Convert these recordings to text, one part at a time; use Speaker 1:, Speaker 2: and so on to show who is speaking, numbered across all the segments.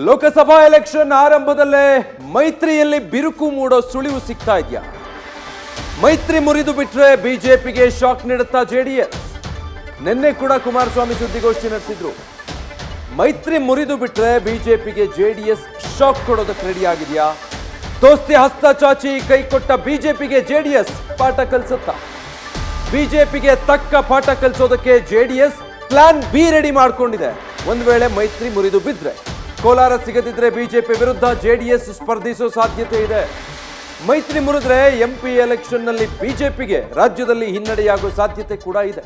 Speaker 1: Lok Sabha election ಆರಂಭದಲ್ಲೇ ಮೈತ್ರಿಯಲ್ಲಿ ಬಿರುಕು ಮೂಡೋ ಸುಳಿವು ಸಿಗ್ತಾ ಇದೆಯಾ? ಮೈತ್ರಿ ಮುರಿದು ಬಿಟ್ರೆ ಬಿಜೆಪಿಗೆ ಶಾಕ್ ನೀಡುತ್ತಾ ಜೆಡಿಎಸ್? ನಿನ್ನೆ ಕೂಡ ಕುಮಾರಸ್ವಾಮಿ ಸುದ್ದಿಗೋಷ್ಠಿ ನಡೆಸಿದ್ರು. ಮೈತ್ರಿ ಮುರಿದು ಬಿಟ್ರೆ ಬಿಜೆಪಿಗೆ ಜೆಡಿಎಸ್ ಶಾಕ್ ಕೊಡೋದಕ್ಕೆ ರೆಡಿ ಆಗಿದೆಯಾ? ದೋಸ್ತಿ ಹಸ್ತ ಚಾಚಿ ಕೈ ಕೊಟ್ಟ ಬಿಜೆಪಿಗೆ ಜೆಡಿಎಸ್ ಪಾಠ ಕಲಿಸುತ್ತಾ? ಬಿಜೆಪಿಗೆ ತಕ್ಕ ಪಾಠ ಕಲಿಸೋದಕ್ಕೆ ಜೆಡಿಎಸ್ ಪ್ಲಾನ್ ಬಿ ರೆಡಿ ಮಾಡಿಕೊಂಡಿದೆ. ಒಂದ್ ವೇಳೆ ಮೈತ್ರಿ ಮುರಿದು ಬಿದ್ರೆ ಕೋಲಾರ ಸಿಗದಿದ್ರೆ ಬಿಜೆಪಿ ವಿರುದ್ಧ ಜೆಡಿಎಸ್ ಸ್ಪರ್ಧಿಸೋ ಸಾಧ್ಯತೆ ಇದೆ. ಮೈತ್ರಿ ಮುರಿದ್ರೆ ಎಂಪಿ ಎಲೆಕ್ಷನ್ ನಲ್ಲಿ ಬಿಜೆಪಿಗೆ ರಾಜ್ಯದಲ್ಲಿ ಹಿನ್ನಡೆಯಾಗುವ ಸಾಧ್ಯತೆ ಕೂಡ ಇದೆ.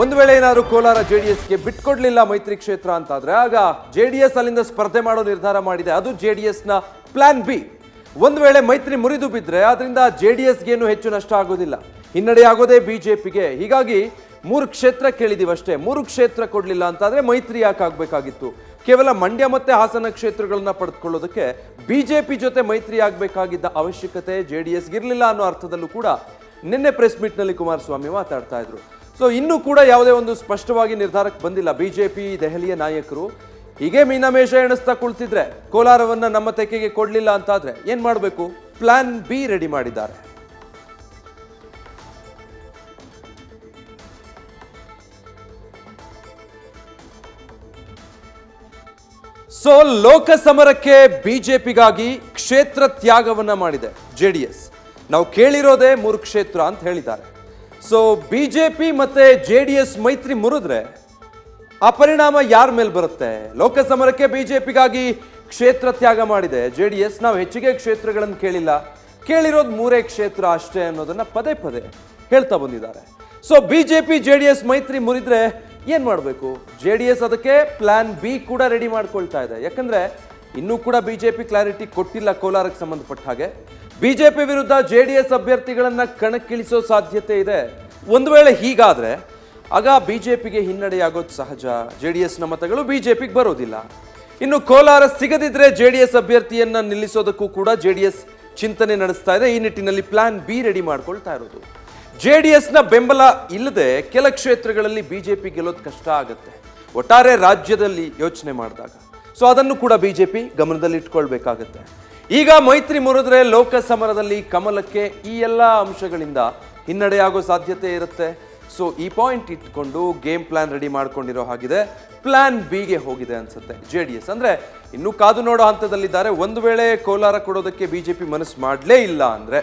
Speaker 1: ಒಂದು ವೇಳೆ ಏನಾದರೂ ಕೋಲಾರ ಜೆಡಿಎಸ್ಗೆ ಬಿಟ್ಕೊಡ್ಲಿಲ್ಲ ಮೈತ್ರಿ ಕ್ಷೇತ್ರ ಅಂತಾದ್ರೆ ಆಗ ಜೆಡಿಎಸ್ ಅಲ್ಲಿಂದ ಸ್ಪರ್ಧೆ ಮಾಡೋ ನಿರ್ಧಾರ ಮಾಡಿದೆ. ಅದು ಜೆಡಿಎಸ್ನ ಪ್ಲಾನ್ ಬಿ. ಒಂದು ವೇಳೆ ಮೈತ್ರಿ ಮುರಿದು ಬಿದ್ರೆ ಅದರಿಂದ ಜೆಡಿಎಸ್ಗೇನು ಹೆಚ್ಚು ನಷ್ಟ ಆಗೋದಿಲ್ಲ, ಹಿನ್ನಡೆ ಆಗೋದೇ ಬಿಜೆಪಿಗೆ. ಹೀಗಾಗಿ 3 ಕ್ಷೇತ್ರ ಕೇಳಿದೀವಿ ಅಷ್ಟೇ. 3 ಕ್ಷೇತ್ರ ಕೊಡ್ಲಿಲ್ಲ ಅಂತಾದ್ರೆ ಮೈತ್ರಿ ಯಾಕೆ ಆಗ್ಬೇಕಾಗಿತ್ತು? ಕೇವಲ ಮಂಡ್ಯ ಮತ್ತೆ ಹಾಸನ ಕ್ಷೇತ್ರಗಳನ್ನ ಪಡೆದುಕೊಳ್ಳೋದಕ್ಕೆ ಬಿಜೆಪಿ ಜೊತೆ ಮೈತ್ರಿ ಆಗಬೇಕಾಗಿದ್ದ ಅವಶ್ಯಕತೆ ಜೆಡಿಎಸ್ಗೆ ಇರಲಿಲ್ಲ ಅನ್ನೋ ಅರ್ಥದಲ್ಲೂ ಕೂಡ ನಿನ್ನೆ ಪ್ರೆಸ್ ಮೀಟ್ ನಲ್ಲಿ ಕುಮಾರಸ್ವಾಮಿ ಮಾತಾಡ್ತಾ ಇದ್ರು. ಸೊ ಇನ್ನೂ ಕೂಡ ಯಾವುದೇ ಒಂದು ಸ್ಪಷ್ಟವಾಗಿ ನಿರ್ಧಾರಕ್ಕೆ ಬಂದಿಲ್ಲ ಬಿಜೆಪಿ ದೆಹಲಿಯ ನಾಯಕರು. ಹೀಗೆ ಮೀನಮೇಷ ಎಣಿಸ್ತಾ ಕುಳಿತಿದ್ರೆ ಕೋಲಾರವನ್ನ ನಮ್ಮ ತೆಕ್ಕೆಗೆ ಕೊಡ್ಲಿಲ್ಲ ಅಂತಾದ್ರೆ ಏನ್ ಮಾಡಬೇಕು? ಪ್ಲಾನ್ ಬಿ ರೆಡಿ ಮಾಡಿದ್ದಾರೆ. ಸೊ ಲೋಕಸಮರಕ್ಕೆ ಬಿಜೆಪಿಗಾಗಿ ಕ್ಷೇತ್ರ ತ್ಯಾಗವನ್ನ ಮಾಡಿದೆ ಜೆಡಿಎಸ್. ನಾವು ಕೇಳಿರೋದೇ 3 ಕ್ಷೇತ್ರ ಅಂತ ಹೇಳಿದ್ದಾರೆ. ಸೊ ಬಿಜೆಪಿ ಮತ್ತೆ ಜೆಡಿಎಸ್ ಮೈತ್ರಿ ಮುರಿದ್ರೆ ಆ ಪರಿಣಾಮ ಯಾರ ಮೇಲೆ ಬರುತ್ತೆ? ಲೋಕಸಮರಕ್ಕೆ ಬಿಜೆಪಿಗಾಗಿ ಕ್ಷೇತ್ರ ತ್ಯಾಗ ಮಾಡಿದೆ ಜೆಡಿಎಸ್. ನಾವು ಹೆಚ್ಚಿಗೆ ಕ್ಷೇತ್ರಗಳನ್ನು ಕೇಳಿಲ್ಲ, ಕೇಳಿರೋದು 3 ಕ್ಷೇತ್ರ ಅಷ್ಟೇ ಅನ್ನೋದನ್ನ ಪದೇ ಪದೇ ಹೇಳ್ತಾ ಬಂದಿದ್ದಾರೆ. ಸೊ ಬಿಜೆಪಿ ಜೆಡಿಎಸ್ ಮೈತ್ರಿ ಮುರಿದ್ರೆ ಏನ್ ಮಾಡಬೇಕು? ಜೆಡಿಎಸ್ ಅದಕ್ಕೆ ಪ್ಲಾನ್ ಬಿ ಕೂಡ ರೆಡಿ ಮಾಡ್ಕೊಳ್ತಾ ಇದೆ. ಯಾಕಂದ್ರೆ ಇನ್ನೂ ಕೂಡ ಬಿಜೆಪಿ ಕ್ಲಾರಿಟಿ ಕೊಟ್ಟಿಲ್ಲ ಕೋಲಾರಕ್ಕೆ ಸಂಬಂಧಪಟ್ಟ ಹಾಗೆ. ಬಿಜೆಪಿ ವಿರುದ್ಧ ಜೆಡಿಎಸ್ ಅಭ್ಯರ್ಥಿಗಳನ್ನ ಕಣಕ್ಕಿಳಿಸೋ ಸಾಧ್ಯತೆ ಇದೆ. ಒಂದು ವೇಳೆ ಹೀಗಾದ್ರೆ ಆಗ ಬಿಜೆಪಿಗೆ ಹಿನ್ನಡೆಯಾಗೋದು ಸಹಜ. ಜೆಡಿಎಸ್ನ ಮತಗಳು ಬಿಜೆಪಿಗೆ ಬರೋದಿಲ್ಲ. ಇನ್ನು ಕೋಲಾರ ಸಿಗದಿದ್ರೆ ಜೆಡಿಎಸ್ ಅಭ್ಯರ್ಥಿಯನ್ನ ನಿಲ್ಲಿಸೋದಕ್ಕೂ ಕೂಡ ಜೆಡಿಎಸ್ ಚಿಂತನೆ ನಡೆಸ್ತಾ ಇದೆ. ಈ ನಿಟ್ಟಿನಲ್ಲಿ ಪ್ಲಾನ್ ಬಿ ರೆಡಿ ಮಾಡ್ಕೊಳ್ತಾ ಇರೋದು. ಜೆಡಿಎಸ್ನ ಬೆಂಬಲ ಇಲ್ಲದೆ ಕೆಲ ಕ್ಷೇತ್ರಗಳಲ್ಲಿ ಬಿಜೆಪಿ ಗೆಲ್ಲೋದು ಕಷ್ಟ ಆಗುತ್ತೆ ಒಟ್ಟಾರೆ ರಾಜ್ಯದಲ್ಲಿ ಯೋಚನೆ ಮಾಡಿದಾಗ. ಸೊ ಅದನ್ನು ಕೂಡ ಬಿಜೆಪಿ ಗಮನದಲ್ಲಿ ಇಟ್ಕೊಳ್ಬೇಕಾಗತ್ತೆ. ಈಗ ಮೈತ್ರಿ ಮುರಿದ್ರೆ ಲೋಕಸಮರದಲ್ಲಿ ಕಮಲಕ್ಕೆ ಈ ಎಲ್ಲ ಅಂಶಗಳಿಂದ ಹಿನ್ನಡೆಯಾಗೋ ಸಾಧ್ಯತೆ ಇರುತ್ತೆ. ಸೊ ಈ ಪಾಯಿಂಟ್ ಇಟ್ಕೊಂಡು ಗೇಮ್ ಪ್ಲಾನ್ ರೆಡಿ ಮಾಡ್ಕೊಂಡಿರೋ ಹಾಗಿದೆ. ಪ್ಲಾನ್ ಬಿಗೆ ಹೋಗಿದೆ ಅನ್ಸುತ್ತೆ ಜೆಡಿಎಸ್. ಅಂದ್ರೆ ಇನ್ನೂ ಕಾದು ನೋಡೋ ಹಂತದಲ್ಲಿದ್ದಾರೆ. ಒಂದು ವೇಳೆ ಕೋಲಾರ ಕೊಡೋದಕ್ಕೆ ಬಿಜೆಪಿ ಮನಸ್ಸು ಮಾಡಲೇ ಇಲ್ಲ ಅಂದ್ರೆ,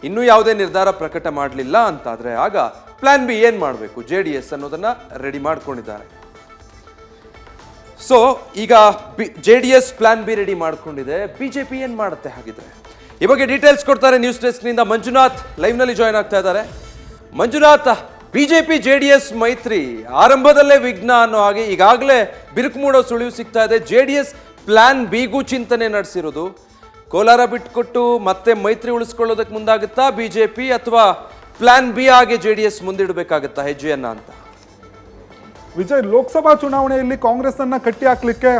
Speaker 1: ಇನ್ನೂ ಯಾವುದೇ ನಿರ್ಧಾರ ಪ್ರಕಟ ಮಾಡಲಿಲ್ಲ ಅಂತಾದ್ರೆ ಆಗ ಪ್ಲಾನ್ ಬಿ ಏನ್ ಮಾಡಬೇಕು ಜೆಡಿಎಸ್ ಅನ್ನೋದನ್ನ ರೆಡಿ ಮಾಡ್ಕೊಂಡಿದ್ದಾರೆ. ಸೊ ಈಗ ಜೆಡಿಎಸ್ ಪ್ಲಾನ್ ಬಿ ರೆಡಿ ಮಾಡ್ಕೊಂಡಿದೆ. ಬಿಜೆಪಿ ಏನ್ ಮಾಡುತ್ತೆ ಹಾಗಿದ್ರೆ? ಈ ಬಗ್ಗೆ ಡೀಟೇಲ್ಸ್ ಕೊಡ್ತಾರೆ ನ್ಯೂಸ್ ಡೆಸ್ಕ್ನಿಂದ ಮಂಜುನಾಥ್ ಲೈವ್ ನಲ್ಲಿ ಜಾಯ್ನ್ ಆಗ್ತಾ ಇದ್ದಾರೆ. ಮಂಜುನಾಥ್, ಬಿಜೆಪಿ ಜೆಡಿಎಸ್ ಮೈತ್ರಿ ಆರಂಭದಲ್ಲೇ ವಿಘ್ನ ಅನ್ನೋ ಹಾಗೆ ಈಗಾಗಲೇ ಬಿರುಕು ಮೂಡೋ ಸುಳಿವು ಸಿಗ್ತಾ ಇದೆ. ಜೆಡಿಎಸ್ ಪ್ಲಾನ್ ಬಿಗೂ ಚಿಂತನೆ ನಡೆಸಿರೋದು. ಕೋಲಾರ ಬಿಟ್ಕೊಟ್ಟು ಮತ್ತೆ ಮೈತ್ರಿ ಉಳಿಸ್ಕೊಳ್ಳೋದಕ್ಕೆ ಮುಂದಾಗುತ್ತಾ ಬಿಜೆಪಿ, ಅಥವಾ ಪ್ಲಾನ್ ಬಿ ಆಗಿ ಜೆಡಿಎಸ್ ಮುಂದಿಡಬೇಕಾಗುತ್ತಾ ಹೆಜ್ಜೆಯನ್ನ ಅಂತ?
Speaker 2: ವಿಜಯ್, ಲೋಕಸಭಾ ಚುನಾವಣೆಯಲ್ಲಿ ಕಾಂಗ್ರೆಸ್ ಅನ್ನ ಕಟ್ಟಿ ಹಾಕ್ಲಿಕ್ಕೆ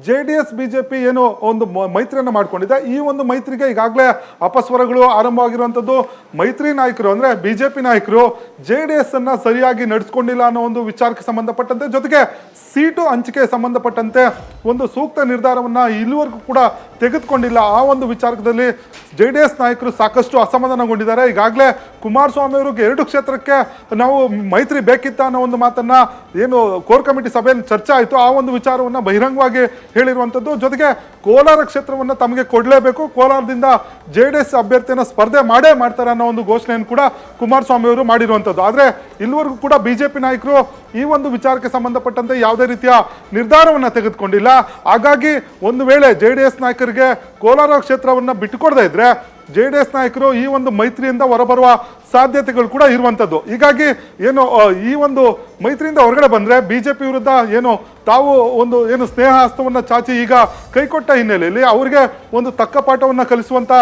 Speaker 2: ಜೆಡಿಎಸ್ ಬಿಜೆಪಿ ಏನೋ ಒಂದು ಮೈತ್ರಿಯನ್ನ ಮಾಡ್ಕೊಂಡಿದೆ. ಈ ಒಂದು ಮೈತ್ರಿಗೆ ಈಗಾಗಲೇ ಅಪಸ್ವರಗಳು ಆರಂಭವಾಗಿರುವಂತದ್ದು. ಮೈತ್ರಿ ನಾಯಕರು ಅಂದ್ರೆ ಬಿಜೆಪಿ ನಾಯಕರು ಜೆಡಿಎಸ್ ಅನ್ನ ಸರಿಯಾಗಿ ನಡೆಸ್ಕೊಂಡಿಲ್ಲ ಅನ್ನೋ ಒಂದು ವಿಚಾರಕ್ಕೆ ಸಂಬಂಧಪಟ್ಟಂತೆ, ಜೊತೆಗೆ ಸೀಟು ಹಂಚಿಕೆ ಸಂಬಂಧಪಟ್ಟಂತೆ ಒಂದು ಸೂಕ್ತ ನಿರ್ಧಾರವನ್ನ ಇಲ್ಲಿವರೆಗೂ ಕೂಡ ತೆಗೆದುಕೊಂಡಿಲ್ಲ. ಆ ಒಂದು ವಿಚಾರದಲ್ಲಿ ಜೆಡಿಎಸ್ ನಾಯಕರು ಸಾಕಷ್ಟು ಅಸಮಾಧಾನಗೊಂಡಿದ್ದಾರೆ. ಈಗಾಗಲೇ ಕುಮಾರಸ್ವಾಮಿ ಅವರಿಗೆ 2 ಕ್ಷೇತ್ರಕ್ಕೆ ನಾವು ಮೈತ್ರಿ ಬೇಕಿತ್ತ ಅನ್ನೋ ಒಂದು ಮಾತನ್ನ ಏನು ಕೋರ್ ಕಮಿಟಿ ಸಭೆಯಲ್ಲಿ ಚರ್ಚೆ ಆಯಿತು, ಆ ಒಂದು ವಿಚಾರವನ್ನ ಬಹಿರಂಗವಾಗಿ ಹೇಳಿರುವಂಥದ್ದು. ಜೊತೆಗೆ ಕೋಲಾರ ಕ್ಷೇತ್ರವನ್ನು ತಮಗೆ ಕೊಡಲೇಬೇಕು, ಕೋಲಾರದಿಂದ ಜೆಡಿಎಸ್ ಅಭ್ಯರ್ಥಿಯನ್ನು ಸ್ಪರ್ಧೆ ಮಾಡೇ ಮಾಡ್ತಾರೆ ಅನ್ನೋ ಒಂದು ಘೋಷಣೆಯನ್ನು ಕೂಡ ಕುಮಾರಸ್ವಾಮಿ ಅವರು ಮಾಡಿರುವಂಥದ್ದು. ಆದರೆ ಇಲ್ಲಿವರೆಗೂ ಕೂಡ ಬಿಜೆಪಿ ನಾಯಕರು ಈ ಒಂದು ವಿಚಾರಕ್ಕೆ ಸಂಬಂಧಪಟ್ಟಂತೆ ಯಾವುದೇ ರೀತಿಯ ನಿರ್ಧಾರವನ್ನು ತೆಗೆದುಕೊಂಡಿಲ್ಲ. ಹಾಗಾಗಿ ಒಂದು ವೇಳೆ ಜೆಡಿಎಸ್ ನಾಯಕರಿಗೆ ಕೋಲಾರ ಕ್ಷೇತ್ರವನ್ನು ಬಿಟ್ಟುಕೊಡದೇ ಇದ್ರೆ ಜೆಡಿಎಸ್ ನಾಯಕರು ಈ ಒಂದು ಮೈತ್ರಿಯಿಂದ ಹೊರಬರುವ ಸಾಧ್ಯತೆಗಳು ಕೂಡ ಇರುವಂಥದ್ದು. ಹೀಗಾಗಿ ಏನು ಈ ಒಂದು ಮೈತ್ರಿಯಿಂದ ಹೊರಗಡೆ ಬಂದ್ರೆ ಬಿಜೆಪಿ ವಿರುದ್ಧ ಏನು ತಾವು ಒಂದು ಏನು ಸ್ನೇಹ ಹಸ್ತವನ್ನು ಚಾಚಿ ಈಗ ಕೈಕೊಟ್ಟ ಹಿನ್ನೆಲೆಯಲ್ಲಿ ಅವರಿಗೆ ಒಂದು ತಕ್ಕ ಪಾಠವನ್ನು ಕಲಿಸುವಂತ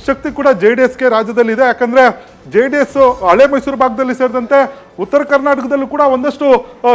Speaker 2: ಶಕ್ತಿ ಕೂಡ ಜೆಡಿಎಸ್ಗೆ ರಾಜ್ಯದಲ್ಲಿ ಇದೆ. ಯಾಕಂದ್ರೆ ಜೆಡಿಎಸ್ ಹಳೆ ಮೈಸೂರು ಭಾಗದಲ್ಲಿ ಸೇರಿದಂತೆ ಉತ್ತರ ಕರ್ನಾಟಕದಲ್ಲೂ ಕೂಡ ಒಂದಷ್ಟು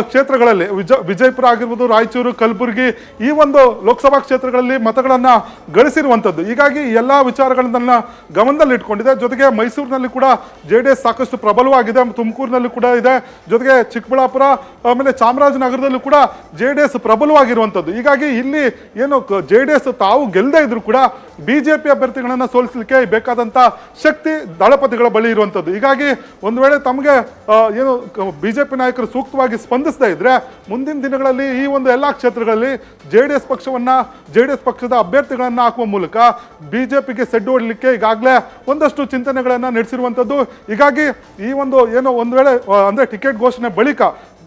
Speaker 2: ಕ್ಷೇತ್ರಗಳಲ್ಲಿ ವಿಜಯಪುರ ಆಗಿರ್ಬೋದು, ರಾಯಚೂರು, ಕಲಬುರಗಿ ಈ ಒಂದು ಲೋಕಸಭಾ ಕ್ಷೇತ್ರಗಳಲ್ಲಿ ಮತಗಳನ್ನ ಗಳಿಸಿರುವಂಥದ್ದು. ಹೀಗಾಗಿ ಎಲ್ಲ ವಿಚಾರಗಳನ್ನ ಗಮನದಲ್ಲಿ ಇಟ್ಕೊಂಡಿದೆ. ಜೊತೆಗೆ ಮೈಸೂರಿನಲ್ಲಿ ಕೂಡ JDS ಸಾಕಷ್ಟು ಪ್ರಬಲವಾಗಿದೆ, ತುಮಕೂರಿನಲ್ಲಿ ಕೂಡ ಇದೆ, ಜೊತೆಗೆ ಚಿಕ್ಕಬಳ್ಳಾಪುರ ಆಮೇಲೆ ಚಾಮರಾಜನಗರದಲ್ಲೂ ಕೂಡ JDS ಪ್ರಬಲವಾಗಿರುವಂಥದ್ದು. ಹೀಗಾಗಿ ಇಲ್ಲಿ ಏನು JDS ತಾವು ಗೆಲ್ಲದೇ ಇದ್ರು ಕೂಡ ಬಿಜೆಪಿ ಅಭ್ಯರ್ಥಿಗಳನ್ನ ಸೋಲಿಸಲಿಕ್ಕೆ ಬೇಕಾದಂತ ಶಕ್ತಿ ದಳಪತಿಗಳ ಬಳಿ ಇರುವಂಥದ್ದು. ಹೀಗಾಗಿ ಒಂದು ವೇಳೆ ತಮಗೆ ಏನು ಬಿಜೆಪಿ ನಾಯಕರು ಸೂಕ್ತವಾಗಿ ಸ್ಪಂದಿಸದೇ ಇದ್ರೆ ಮುಂದಿನ ದಿನಗಳಲ್ಲಿ ಈ ಒಂದು ಎಲ್ಲಾ ಕ್ಷೇತ್ರಗಳಲ್ಲಿ JDS ಪಕ್ಷದ ಅಭ್ಯರ್ಥಿಗಳನ್ನ ಹಾಕುವ ಮೂಲಕ ಬಿಜೆಪಿಗೆ ಸೆಡ್ಡು ಹೊಡಲಿಕ್ಕೆ ಈಗಾಗಲೇ ಒಂದಷ್ಟು ಚಿಂತನೆಗಳನ್ನ ನಡೆಸಿರುವಂಥದ್ದು. ಹೀಗಾಗಿ ಈ ಒಂದು ಏನೋ ಒಂದು ವೇಳೆ ಅಂದ್ರೆ ಟಿಕೆಟ್ ಘೋಷಣೆ ಬಳಿಕ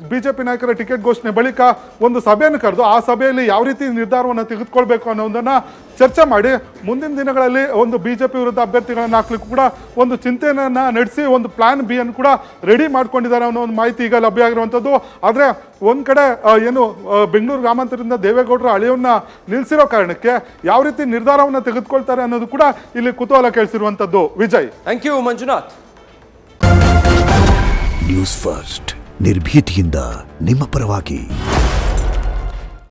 Speaker 2: ಬಿಜೆಪಿ ನಾಯಕರ ಟಿಕೆಟ್ ಘೋಷಣೆ ಬಳಿಕ ಒಂದು ಸಭೆಯನ್ನು ಕರೆದು ಆ ಸಭೆಯಲ್ಲಿ ಯಾವ ರೀತಿ ನಿರ್ಧಾರವನ್ನು ತೆಗೆದುಕೊಳ್ಬೇಕು ಅನ್ನೋದನ್ನ ಚರ್ಚೆ ಮಾಡಿ ಮುಂದಿನ ದಿನಗಳಲ್ಲಿ ಒಂದು ಬಿಜೆಪಿ ವಿರುದ್ಧ ಅಭ್ಯರ್ಥಿಗಳನ್ನು ಹಾಕ್ಲಿಕ್ಕೂ ಕೂಡ ಒಂದು ಚಿಂತನೆಯನ್ನ ನಡೆಸಿ ಒಂದು ಪ್ಲಾನ್ ಬಿ ಅನ್ನು ಕೂಡ ರೆಡಿ ಮಾಡ್ಕೊಂಡಿದ್ದಾರೆ ಅನ್ನೋ ಒಂದು ಮಾಹಿತಿ ಈಗ ಲಭ್ಯ ಆಗಿರುವಂಥದ್ದು. ಆದರೆ ಒಂದ್ ಕಡೆ ಏನು ಬೆಂಗಳೂರು ಗ್ರಾಮಾಂತರದಿಂದ ದೇವೇಗೌಡರ ಅಳಿಯವನ್ನ ನಿಲ್ಲಿಸಿರೋ ಕಾರಣಕ್ಕೆ ಯಾವ ರೀತಿ ನಿರ್ಧಾರವನ್ನು ತೆಗೆದುಕೊಳ್ತಾರೆ ಅನ್ನೋದು ಕೂಡ ಇಲ್ಲಿ ಕುತೂಹಲ ಕೇಳಿಸಿರುವಂಥದ್ದು. Vijay,
Speaker 1: thank you Manjunath.
Speaker 3: News first ನಿರ್ಭೀತಿಯಿಂದ ನಿಮ್ಮ ಪರವಾಗಿ.